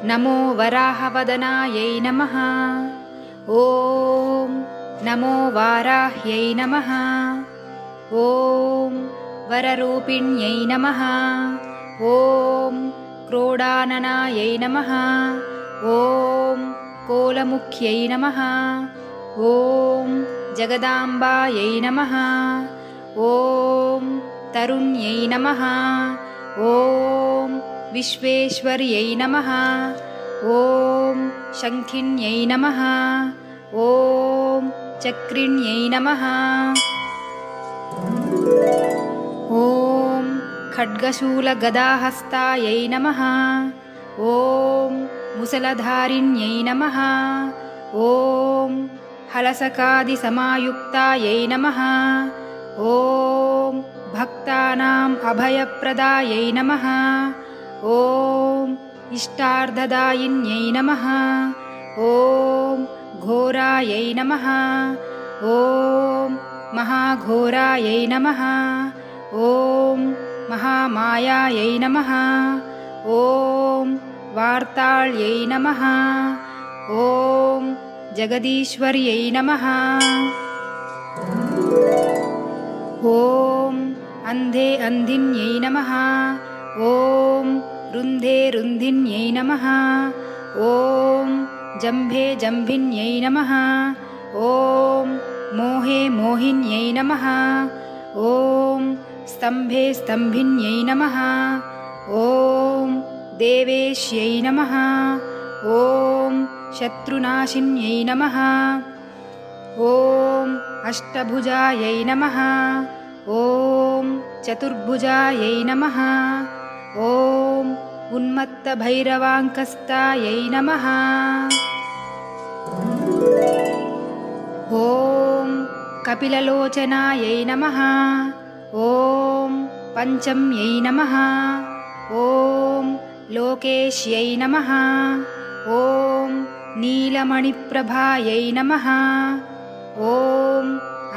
नमो वराहवदनायै नमः। ॐ नमो वाराह्यै नमः। ॐ वररूपिण्यै नमः। ॐ क्रोडाननायै नमः। ॐ कोलमुख्यै नमः। ॐ जगदाम्बायै नमः। ॐ तरुण्यै नमः। ॐ विश्वेश्वर्यै नमः। ॐ शङ्खिन्यै नमः। ॐ चक्रिण्यै नमः। ॐ खड्गशूलगदाहस्तायै नमः। ॐ मुसलधारिण्यै नमः। ॐ हलसकादिसमायुक्तायै नमः। ॐ भक्तानाम् अभयप्रदायै नमः। ॐ इष्टार्थदायिन्यै नमः। ॐ घोरायै नमः। ॐ महाघोरायै नमः। ॐ महामायायै नमः। ॐ वार्ताళ్यै नमः। ॐ जगदीश्वर्यै नमः। ॐ अन्धे अन्धिन्यै नमः। ॐ रुन्धे रुन्धिन्यै नमः। ॐ जम्भे जम्भिन्यै नमः। ॐ मोहे मोहिन्यै नमः। ॐ स्तम्भे स्तम्भिन्यै नमः। ॐ देवेश्यै नमः। ॐ शत्रुनाशिन्यै नमः। ॐ अष्टभुजायै नमः। ॐ चतुर्भुजायै नमः। ॐ उन्मत्तभैरवाङ्कस्तायै नमः। ॐ कपिललोचनायै नमः। ॐ पञ्चम्यै नमः। ॐ लोकेश्यै नमः। ॐ नीलमणिप्रभायै नमः। ॐ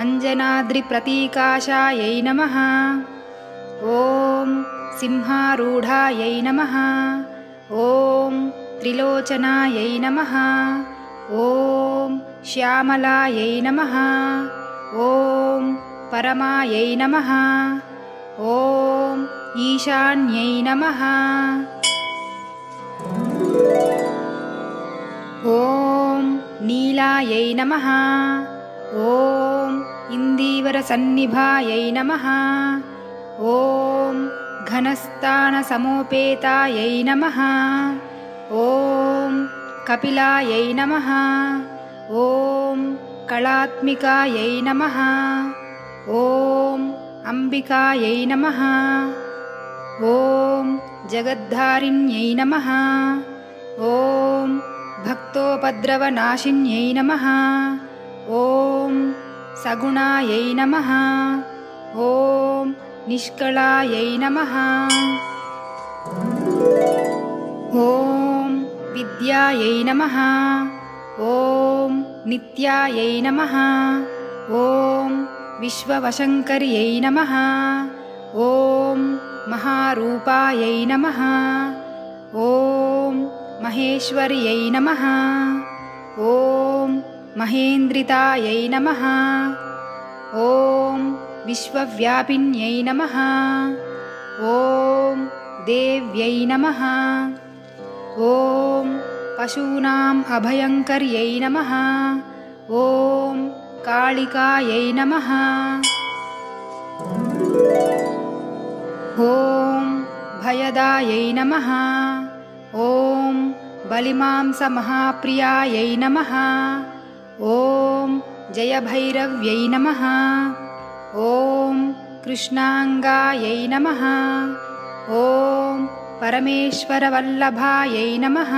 अञ्जनाद्रिप्रतीकाशायै नमः। ॐ सिंहारूढायै नमः। ॐ त्रिलोचनायै नमः। ॐ श्यामलायै नमः। ॐ परमायै नमः। ॐ ईशान्यै नमः। ॐ नीलायै नमः। ॐ इन्दीवरसन्निभायै नमः। ॐ घनस्थानसमोपेतायै नमः। ॐ कपिलायै नमः। ॐ कलात्मिकायै नमः। ॐ अम्बिकायै नमः। ॐ जगद्धारिण्यै नमः। ॐ भक्तोपद्रवनाशिन्यै नमः। ॐ सगुणायै नमः। ॐ निष्कलायै नमः। ॐ विद्यायै नमः। ॐ नित्यायै नमः। ॐ विश्ववशङ्कर्यै नमः। ॐ महारूपायै नमः। ॐ महेश्वर्यै नमः। ॐ महेन्द्रितायै नमः। ॐ विश्वव्यापिन्यै नमः। ॐ देव्यै नमः। ॐ पशूनाम् अभयङ्कर्यै नमः। ॐ कालिकायै नमः। ॐ भयदायै नमः। ॐ बलिमांसमहाप्रियायै नमः। ॐ जयभैरव्यै नमः। ॐ कृष्णाङ्गायै नमः। ॐ परमेश्वरवल्लभायै नमः।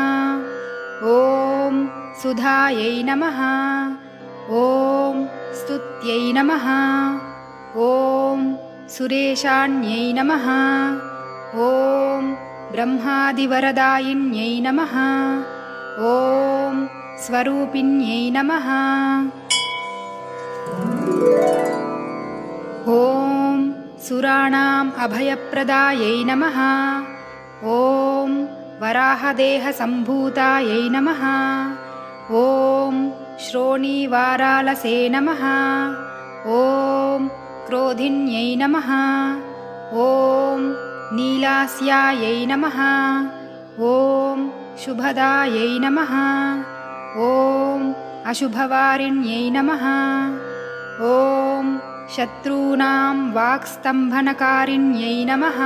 ॐ सुधायै नमः। ॐ स्तुत्यै नमः। ॐ सुरेशान्यै नमः। ॐ ब्रह्मादिवरदायिन्यै नमः। ॐ स्वरूपिण्यै नमः। ॐ सुराणाम् अभयप्रदायै नमः। ॐ वराहदेहसम्भूतायै नमः। ॐ श्रोणीवारालसे नमः। ॐ क्रोधिन्यै नमः। ॐ नीलास्यायै नमः। ॐ शुभदायै नमः। ॐ अशुभवारिण्यै नमः। ॐ शत्रूणां वाक्स्तम्भनकारिण्यै नमः।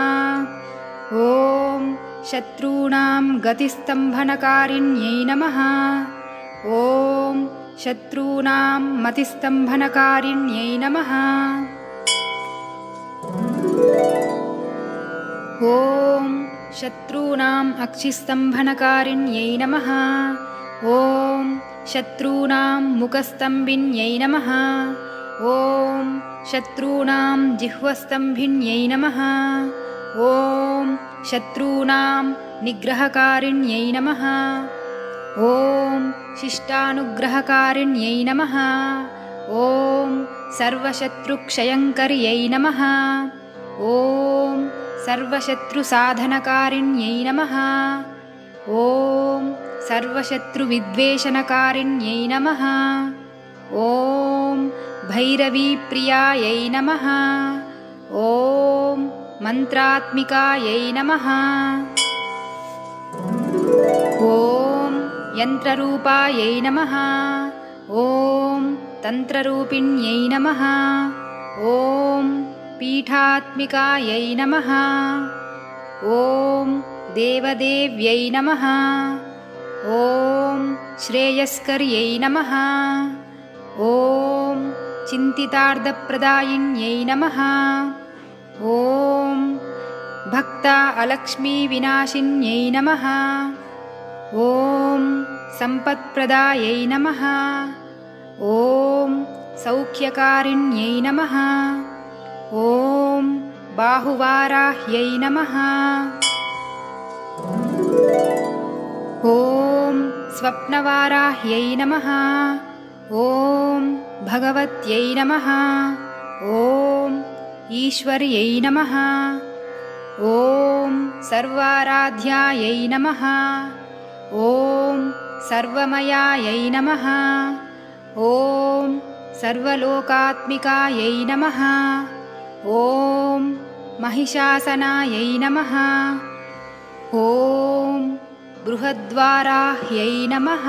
ॐ शत्रूणां गतिस्तम्भनकारिण्यै नमः। ॐ शत्रूणां मतिस्तम्भनकारिण्यै नमः। ॐ शत्रूणाम् अक्षिस्तम्भनकारिण्यै नमः। ॐ शत्रूणां मुखस्तम्भिन्यै नमः। ॐ शत्रूणां जिह्वस्तम्भिन्यै नमः। ॐ शत्रूणां निग्रहकारिण्यै नमः। ॐ शिष्टानुग्रहकारिण्यै नमः। ॐ सर्वशत्रुक्षयङ्कर्यै नमः। ॐ सर्वशत्रुसाधनकारिण्यै नमः। ॐ सर्वशत्रुविद्वेषणकारिण्यै नमः। ॐ भैरवीप्रियायै नमः। ॐ मन्त्रात्मिकायै नमः। ॐ यन्त्ररूपायै नमः। ॐ तन्त्ररूपिण्यै नमः। ॐ पीठात्मिकायै नमः। ॐ देवदेव्यै नमः। ॐ श्रेयस्कर्यै नमः। ॐ चिन्तितार्थप्रदायिन्यै नमः। ॐ भक्ता अलक्ष्मीविनाशिन्यै नमः। ॐ सम्पत्प्रदायै नमः। ॐ सौख्यकारिण्यै नमः। ॐ बाहुवाराह्यै नमः। ॐ स्वप्नवाराह्यै नमः। ॐ भगवत्यै नमः। ॐ ईश्वर्यै नमः। ॐ सर्वाराध्यायै नमः। ॐ सर्वमयायै नमः। ॐ सर्वलोकात्मिकायै नमः। ॐ महिषासनायै नमः। ॐ बृहद्वाराह्यै नमः।